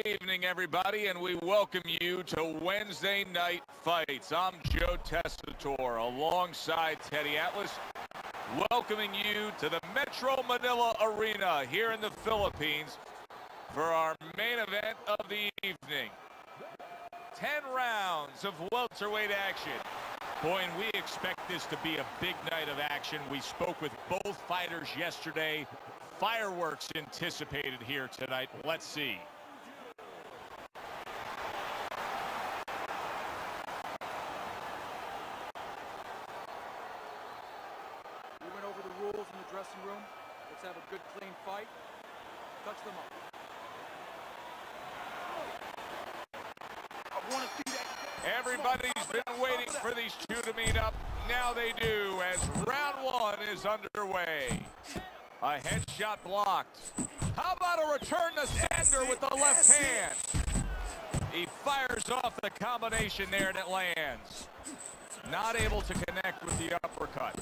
evening, everybody, and we welcome you to Wednesday Night Fights. I'm Joe Tessitore alongside Teddy Atlas, welcoming you to the Metro Manila Arena here in the Philippines for our main event of the evening. 10 rounds of welterweight action. Boy, and we expect this to be a big night of action. We spoke with both fighters yesterday. Fireworks anticipated here tonight. Let's see. We went over the rules in the dressing room. Let's have a good, clean fight. Touch them up. I want to see that. Everybody's been waiting for these two to meet up. Now they do, as round one is underway. A headshot blocked. How about a return to sender with the left hand? He fires off the combination there and it lands. Not able to connect with the uppercut.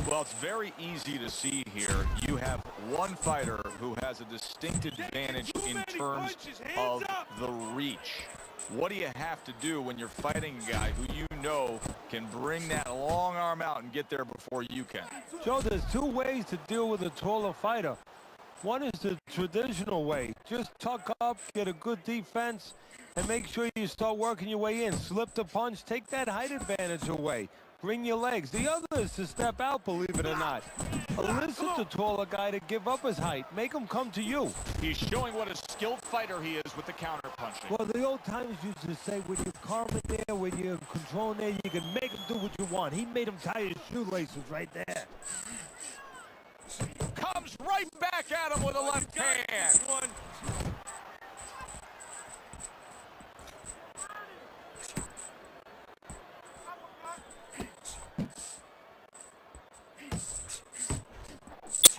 Well, it's very easy to see here. You have one fighter who has a distinct advantage in terms of the reach. What do you have to do when you're fighting a guy who you know can bring that long arm out and get there before you can? Joe, there's two ways to deal with a taller fighter. One is the traditional way. Just tuck up, get a good defense, and make sure you start working your way in. Slip the punch, take that height advantage away. Bring your legs. The other is to step out, believe it or not. Elicit the taller guy to give up his height. Make him come to you. He's showing what a skilled fighter he is with the counter punching. Well, the old timers used to say, when you're calm in there, when you're controlling there, you can make him do what you want. He made him tie his shoelaces right there. Comes right back at him with a left hand.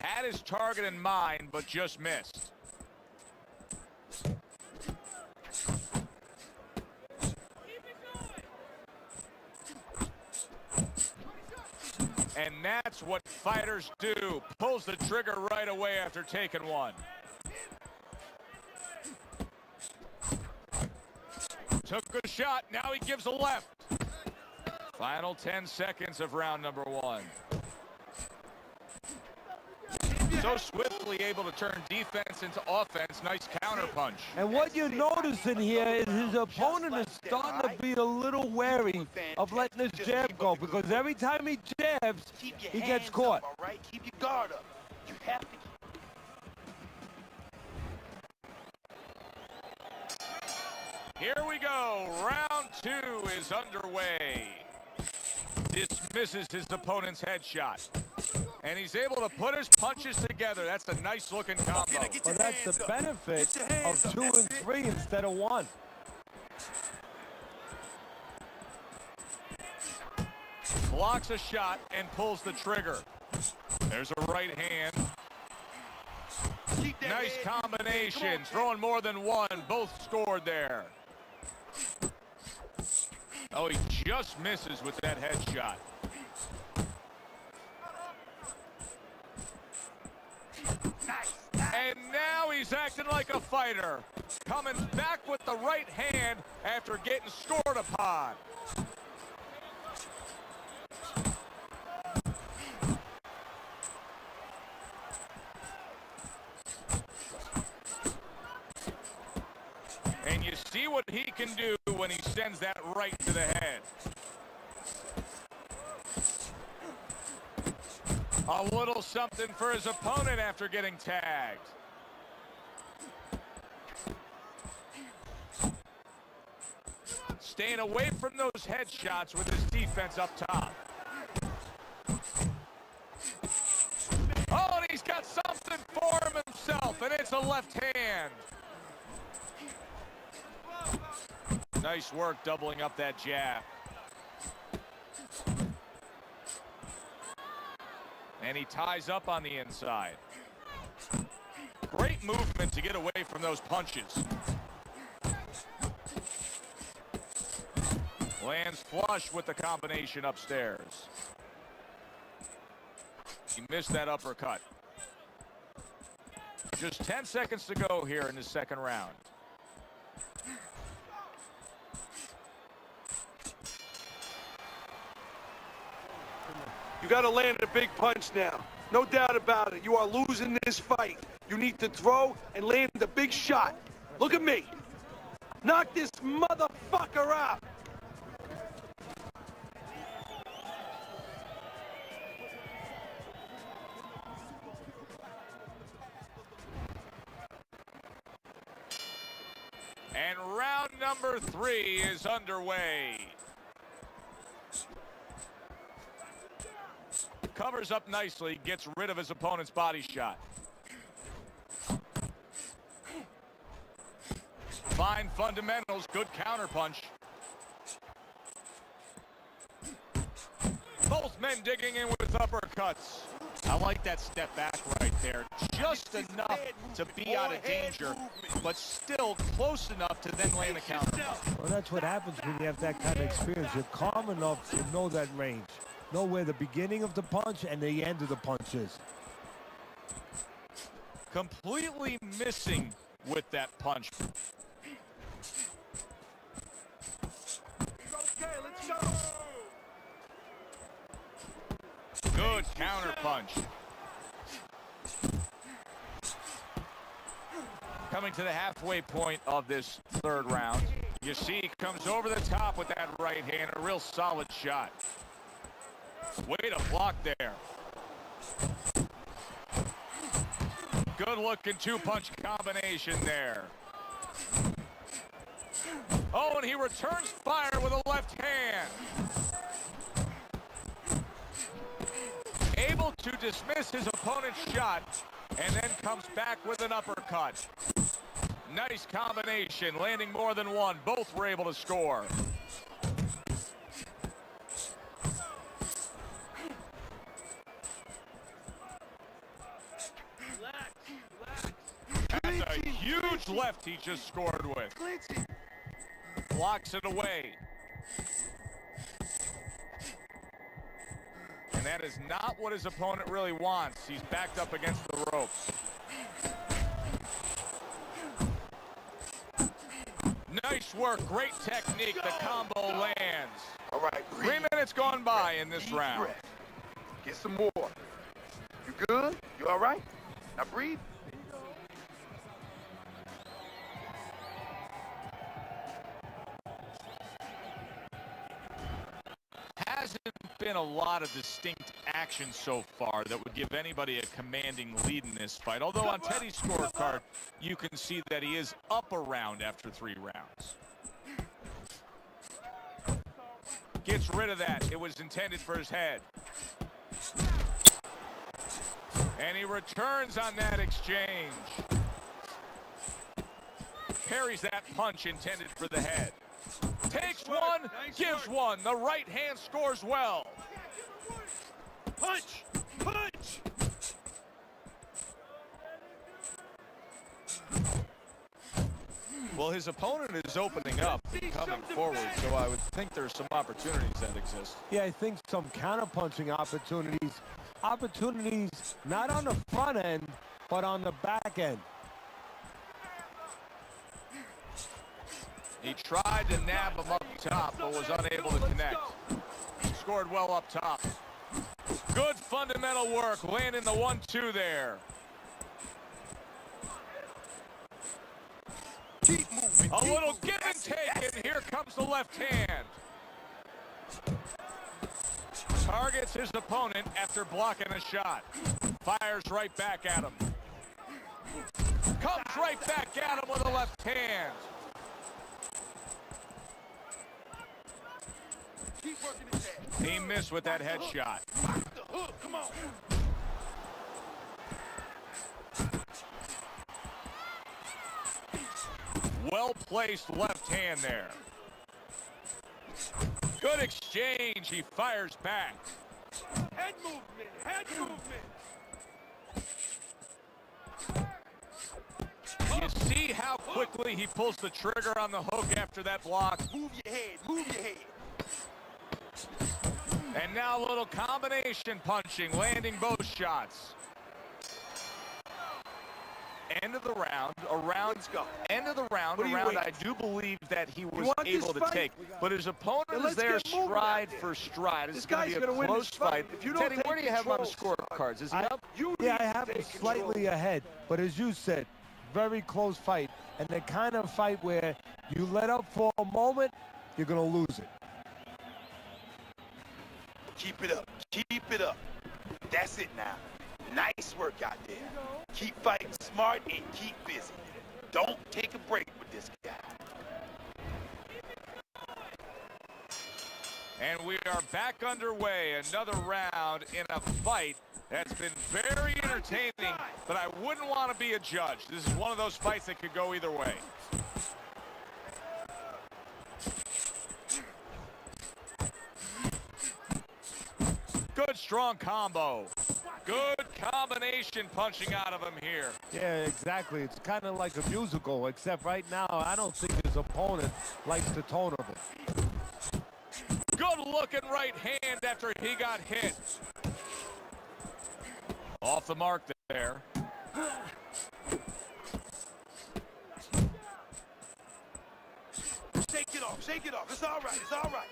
Had his target in mind, but just missed. And that's what fighters do. Pulls the trigger right away after taking one. Took a shot, now he gives a left. Final 10 seconds of round number one. So swiftly able to turn defense into offense. Nice counter punch. And what you're noticing here is his opponent is starting to be a little wary of letting his jab go, because every time he jabs, he gets caught. All right, keep your guard up. You have to keep... Here we go. Round two is underway. Dismisses his opponent's headshot. And he's able to put his punches together. That's a nice looking combo. Well, that's the benefit of 2 and 3 instead of 1. Blocks a shot and pulls the trigger. There's a right hand. Nice combination. Throwing more than one. Both scored there. Oh, he just misses with that headshot. And now he's acting like a fighter. Coming back with the right hand after getting scored upon. And you see what he can do when he sends that right to the head. A little something for his opponent after getting tagged. Staying away from those headshots with his defense up top. Oh, and he's got something for him himself, and it's a left hand. Nice work doubling up that jab. And he ties up on the inside. Great movement to get away from those punches. Lands flush with the combination upstairs. He missed that uppercut. Just 10 seconds to go here in the second round. You got to land a big punch now. No doubt about it. You are losing this fight. You need to throw and land a big shot. Look at me. Knock this motherfucker out. And round number 3 is underway. Covers up nicely, gets rid of his opponent's body shot. Fine fundamentals, good counterpunch. Both men digging in with uppercuts. I like that step back right there. Just enough to be out of danger, but still close enough to then land a counter. Well, that's what happens when you have that kind of experience. You're calm enough to know that range. Know where the beginning of the punch and the end of the punch is. Completely missing with that punch. Okay, let's go. Good counter punch. Coming to the halfway point of this third round. You see he comes over the top with that right hand. A real solid shot. Way to block there. Good looking two-punch combination there. Oh, and he returns fire with a left hand. Able to dismiss his opponent's shot and then comes back with an uppercut. Nice combination, landing more than one. Both were able to score. That's a huge left he just scored with. Blocks it away. And that is not what his opponent really wants. He's backed up against the ropes. Nice work, great technique. The combo lands. All right, 3 minutes gone by in this Deep round. breath. Get some more. You good? You all right? Now breathe. Hasn't been a lot of distinct action so far that would give anybody a commanding lead in this fight. Although on Teddy's scorecard, you can see that he is up a round after 3 rounds. Gets rid of that. It was intended for his head. And he returns on that exchange. Parries that punch intended for the head. Takes one, gives one. The right hand scores well. Punch! Punch! Well, his opponent is opening up, coming forward, so I would think there's some opportunities that exist. Yeah, I think some counter-punching opportunities. Opportunities not on the front end, but on the back end. He tried to nab him up top, but was unable to connect. Scored well up top. Good fundamental work, landing the 1-2 there. Keep moving. A little give and take, and here comes the left hand. Targets his opponent after blocking a shot. Fires right back at him. Comes right back at him with a left hand. Keep working his head. He missed with that headshot. The hook, come on. Well-placed left hand there. Good exchange. He fires back. Head movement, head movement. You see how quickly he pulls the trigger on the hook after that block? Move your head, move your head. And now a little combination punching, landing both shots. End of the round, end of the round, I do believe that he was able to take. But his opponent is there stride for stride. This is going to be a close fight. Teddy, where do you have him on the scorecards? Is he up? Yeah, I have him slightly ahead. But as you said, very close fight. And the kind of fight where you let up for a moment, you're going to lose it. Keep it up. Keep it up. That's it now. Nice work out there. Keep fighting smart and keep busy. Don't take a break with this guy. And we are back underway. Another round in a fight that's been very entertaining, but I wouldn't want to be a judge. This is one of those fights that could go either way. Good strong combo. Good combination punching out of him here. Yeah, exactly. It's kind of like a musical, except right now I don't think his opponent likes the tone of it. Good looking right hand after he got hit. Off the mark there. Shake it off. Shake it off. It's all right. It's all right.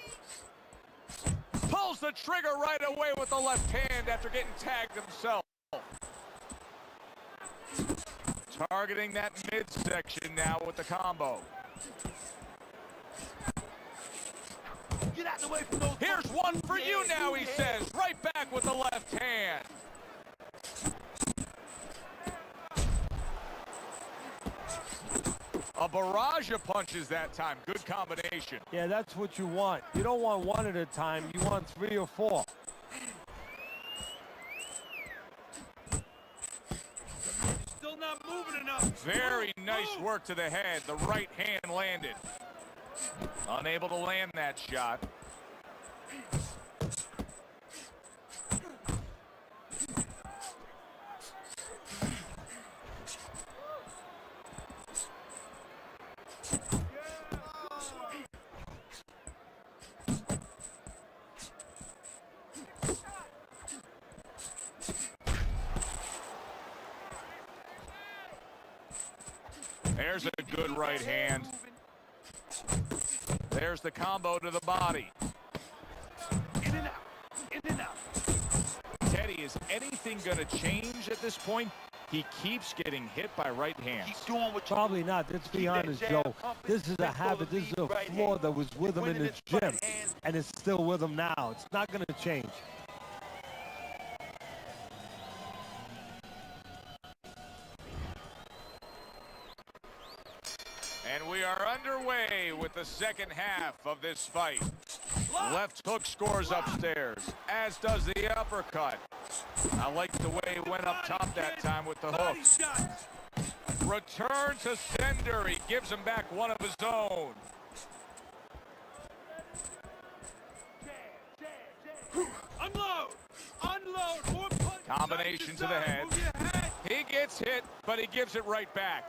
Pulls the trigger right away with the left hand after getting tagged himself. Targeting that midsection now with the combo. Get out the way from those. Here's one for you now, he says. Right back with the left hand. A barrage of punches that time. Good combination. Yeah, that's what you want. You don't want one at a time. You want 3 or 4. Still not moving enough. Very nice work to the head. The right hand landed. Unable to land that shot. There's a good right hand. There's the combo to the body. In and out. In and out. Teddy, is anything going to change at this point? He keeps getting hit by right hands. Keep doing what you Probably not. Let's be honest, Joe. This is a habit. This is a flaw that was with him in the gym, and it's still with him now. It's not going to change. And we are underway with the second half of this fight. Left hook scores upstairs, as does the uppercut. I like the way he went up top that time with the hook. Return to sender. He gives him back one of his own. Unload! Unload! More punches. Combination to the head. He gets hit, but he gives it right back.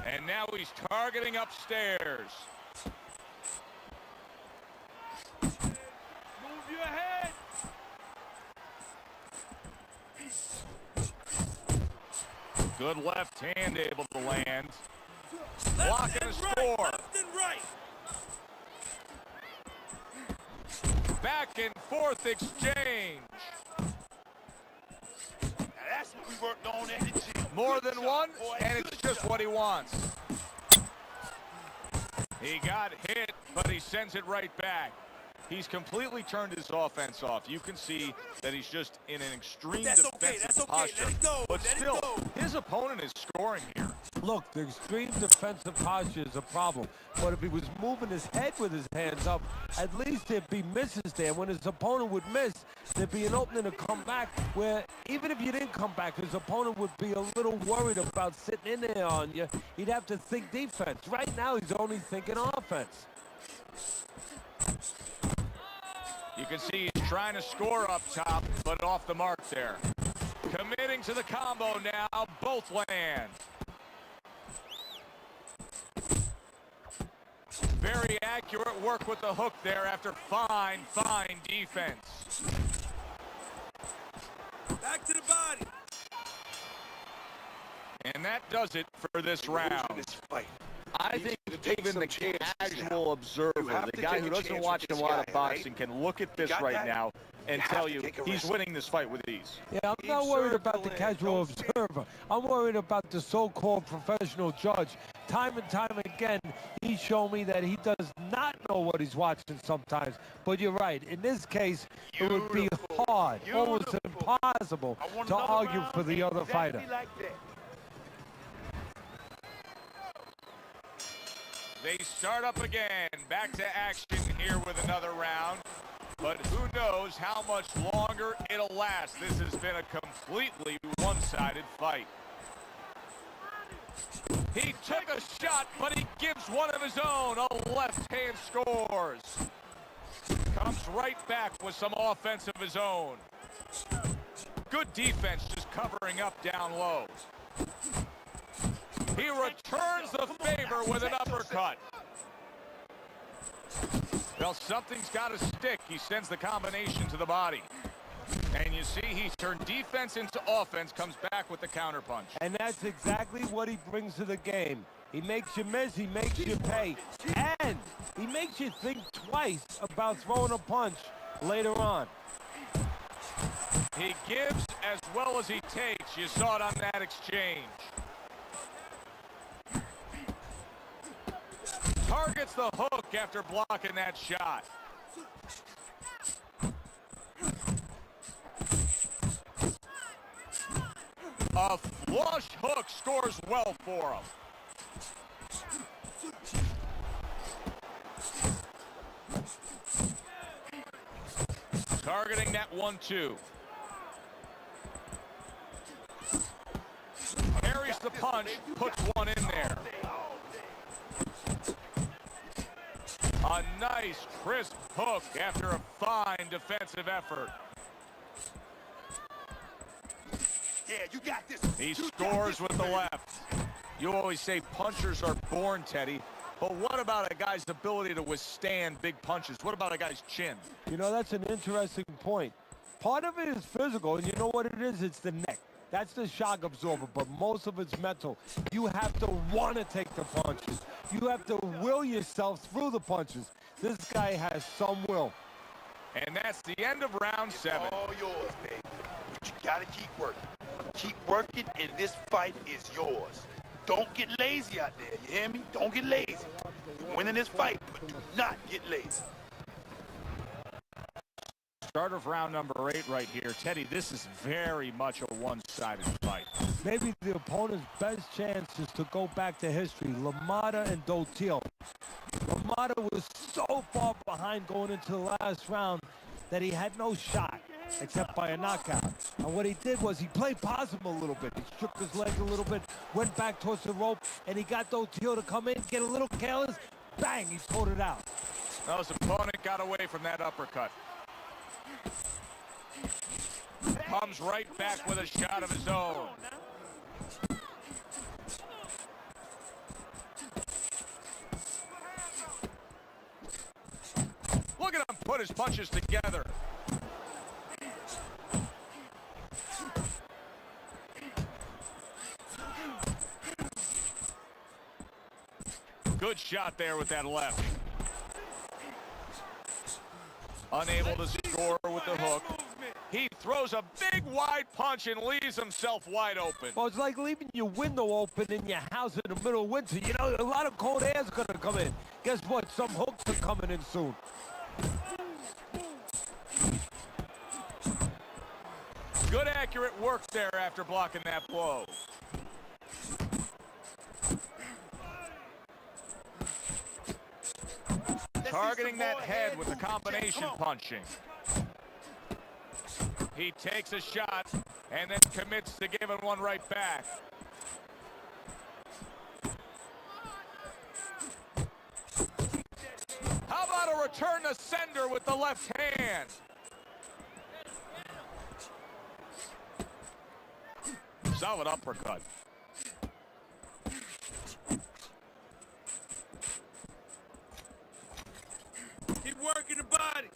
And now he's targeting upstairs. Move your head! Good left hand able to land. Block and a score. Left and right! Back and forth exchange. Now that's what we worked on at the gym. More than one, and it's just what he wants. He got hit, but he sends it right back. He's completely turned his offense off. You can see that he's just in an extreme defensive posture. Let it go. But Let it still, go. his opponent is scoring here. Look, the extreme defensive posture is a problem. But if he was moving his head with his hands up, at least there'd be misses there. When his opponent would miss, there'd be an opening to come back where even if you didn't come back, his opponent would be a little worried about sitting in there on you. He'd have to think defense. Right now, he's only thinking offense. You can see he's trying to score up top, but off the mark there. Committing to the combo now, both land. Very accurate work with the hook there after fine defense. Back to the body. And that does it for this round. This fight. I think even the casual observer, the guy who doesn't watch a lot of boxing, can look at this right now and tell you he's winning this fight with ease. Yeah, I'm not worried about the casual observer. I'm worried about the so-called professional judge. Time and time again, he's shown me that he does not know what he's watching sometimes. But you're right. In this case, it would be hard, almost impossible to argue for the other fighter. They start up again, back to action here with another round. But who knows how much longer it'll last. This has been a completely one-sided fight. He took a shot, but he gives one of his own. A left hand scores. Comes right back with some offense of his own. Good defense, just covering up down low. He returns the favor with an uppercut. Well, something's got to stick. He sends the combination to the body. And you see he turned defense into offense, comes back with the counterpunch. And that's exactly what he brings to the game. He makes you miss, he makes you pay. And he makes you think twice about throwing a punch later on. He gives as well as he takes. You saw it on that exchange. Targets the hook after blocking that shot. A flush hook scores well for him. Targeting that 1-2. Carries the punch, puts one in there. A nice, crisp hook after a fine defensive effort. Yeah, you got this. He scores with the left. You always say punchers are born, Teddy. But what about a guy's ability to withstand big punches? What about a guy's chin? You know, that's an interesting point. Part of it is physical, and you know what it is? It's the neck. That's the shock absorber, but most of it's mental. You have to want to take the punches. You have to will yourself through the punches. This guy has some will. And that's the end of round 7. All yours, baby. But you gotta keep working. Keep working, and this fight is yours. Don't get lazy out there, you hear me? Don't get lazy. You're winning this fight, but do not get lazy. Start of round number 8 right here. Teddy, this is very much a one-sided fight. Maybe the opponent's best chance is to go back to history. LaMotta and Dotil. LaMotta was so far behind going into the last round that he had no shot except by a knockout. And what he did was he played possum a little bit. He shook his leg a little bit, went back towards the rope, and he got Dotil to come in, get a little careless. Bang, he pulled it out. Well, his opponent got away from that uppercut. Comes right back with a shot of his own. Look at him put his punches together. Good shot there with that left. Unable to score with the hook. He throws a big wide punch and leaves himself wide open. Well, it's like leaving your window open in your house in the middle of winter. You know, a lot of cold air is going to come in. Guess what? Some hooks are coming in soon. Good accurate work there after blocking that blow. Targeting that head with the combination punching. He takes a shot and then commits to giving one right back. How about a return to sender with the left hand? Solid uppercut. body.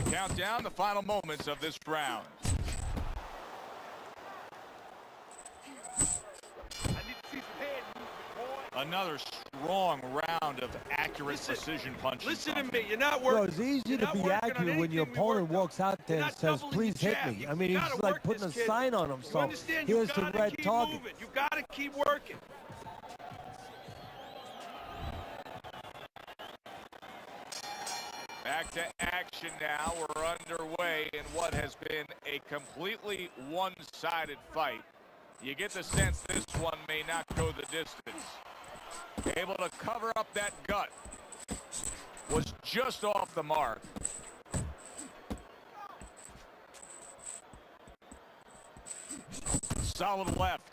We count down the final moments of this round. I need to see some head movement, boy. Another strong round of accurate precision punches. Listen to me. You're not Well, working. it's easy You're to not be working on accurate when your anything we opponent worked on. walks out there You're and not says, doubling please your hit jab. me. I mean, You he's gotta like work putting a this, kid. sign on You himself. understand? Here's You the gotta red keep target. moving. You gotta keep working. Back to action now. We're underway in what has been a completely one-sided fight. You get the sense this one may not go the distance. Able to cover up that gut. Was just off the mark. Solid left.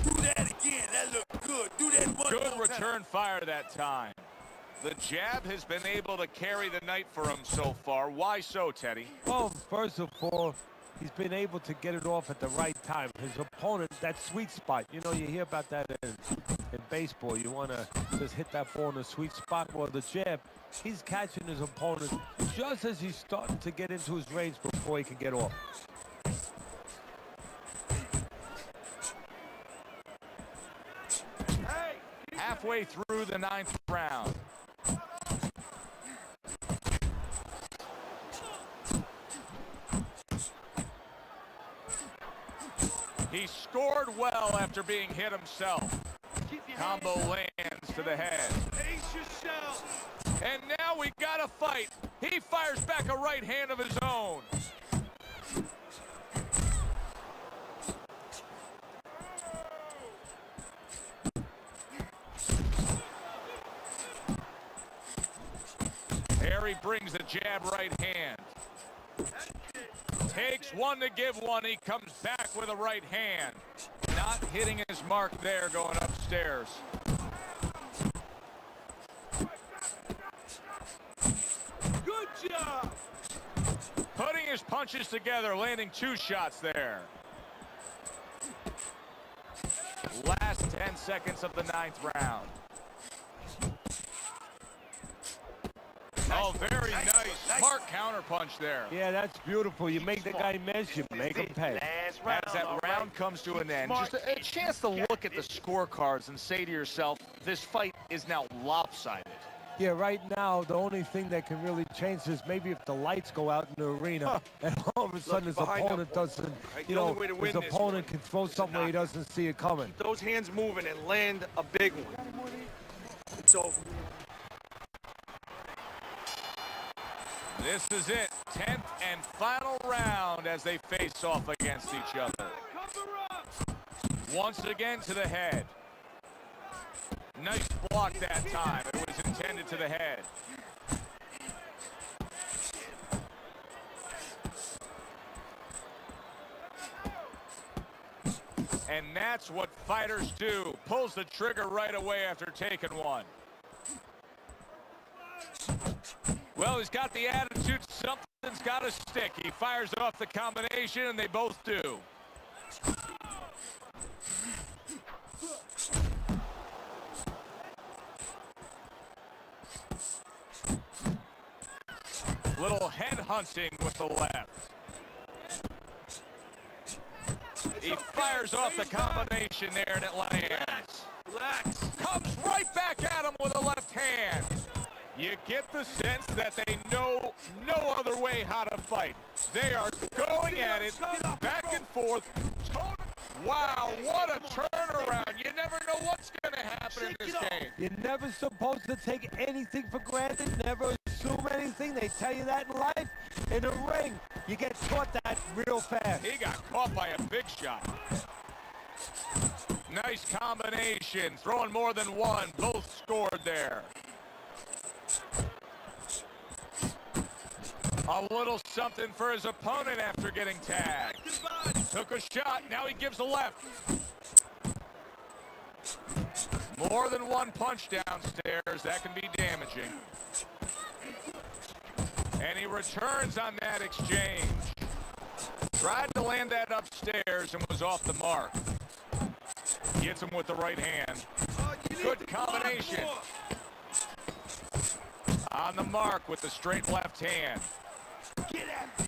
Do that again. That looked good. Do that one Good more time. return fire that time. The jab has been able to carry the night for him so far. Why so, Teddy? Well, first of all, he's been able to get it off at the right time. His opponent, that sweet spot, you know, you hear about that in baseball. You want to just hit that ball in the sweet spot. Well, the jab, he's catching his opponent just as he's starting to get into his range before he can get off. Hey. Halfway through the 9th round. He scored well after being hit himself. Keep your Combo hands lands to the head. up. Ace yourself. And now we got a fight. He fires back a right hand of his own. Harry brings the jab right hand. Takes one to give one. He comes back with a right hand. Not hitting his mark there going upstairs. Good job. Putting his punches together, landing 2 shots there. Last 10 seconds of the 9th round. Oh, very nice. Smart counterpunch there. Yeah, that's beautiful. You make the guy miss, you make him pay. Last round. As that all round right. comes to an end, Smart just a chance to look at the scorecards and say to yourself, this fight is now lopsided. Yeah, right now, the only thing that can really change is maybe if the lights go out in the arena and all of a sudden his behind opponent that one. doesn't, Right, you the only know, way to his win this opponent one can throw is to something where he knock. doesn't see it coming. Those hands moving and land a big one. It's over. This is it, 10th and final round as they face off against each other. Cover up. Once again to the head. Nice block that time. It was intended to the head. And that's what fighters do. Pulls the trigger right away after taking one. Well, he's got the attitude. Something's got to stick. He fires off the combination, and they both do. Little head hunting with the left. He fires off the combination there, and it lands. Relax. Comes right back at him with a left hand. You get the sense that they know no other way how to fight. They are going at it back and forth. Wow, what a turnaround. You never know what's going to happen in this game. You're never supposed to take anything for granted, never assume anything. They tell you that in life. In the ring, you get taught that real fast. He got caught by a big shot. Nice combination, throwing more than one. Both scored there. A little something for his opponent after getting tagged. Took a shot, now he gives a left. More than one punch downstairs, that can be damaging. And he returns on that exchange. Tried to land that upstairs and was off the mark. Gets him with the right hand. Good combination. On the mark with the straight left hand.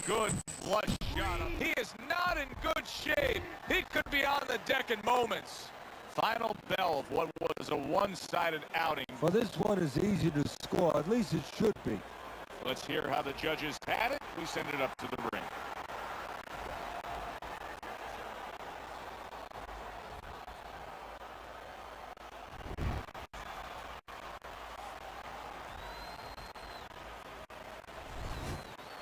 Good flush shot. He is not in good shape. He could be on the deck in moments. Final bell of what was a one-sided outing. Well, this one is easy to score. At least it should be. Let's hear how the judges had it. We send it up to the ring.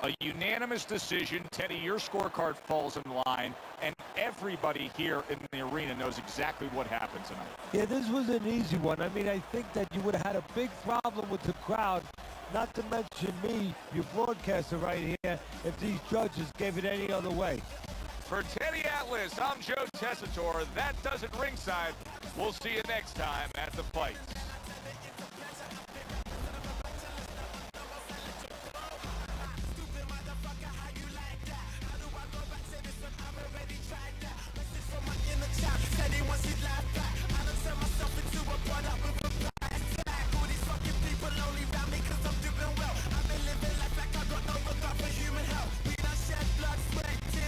A unanimous decision. Teddy, your scorecard falls in line, and everybody here in the arena knows exactly what happened tonight. Yeah, this was an easy one. I mean, I think that you would have had a big problem with the crowd, not to mention me, your broadcaster right here, if these judges gave it any other way. For Teddy Atlas, I'm Joe Tessitore. That does it ringside. We'll see you next time at the fights.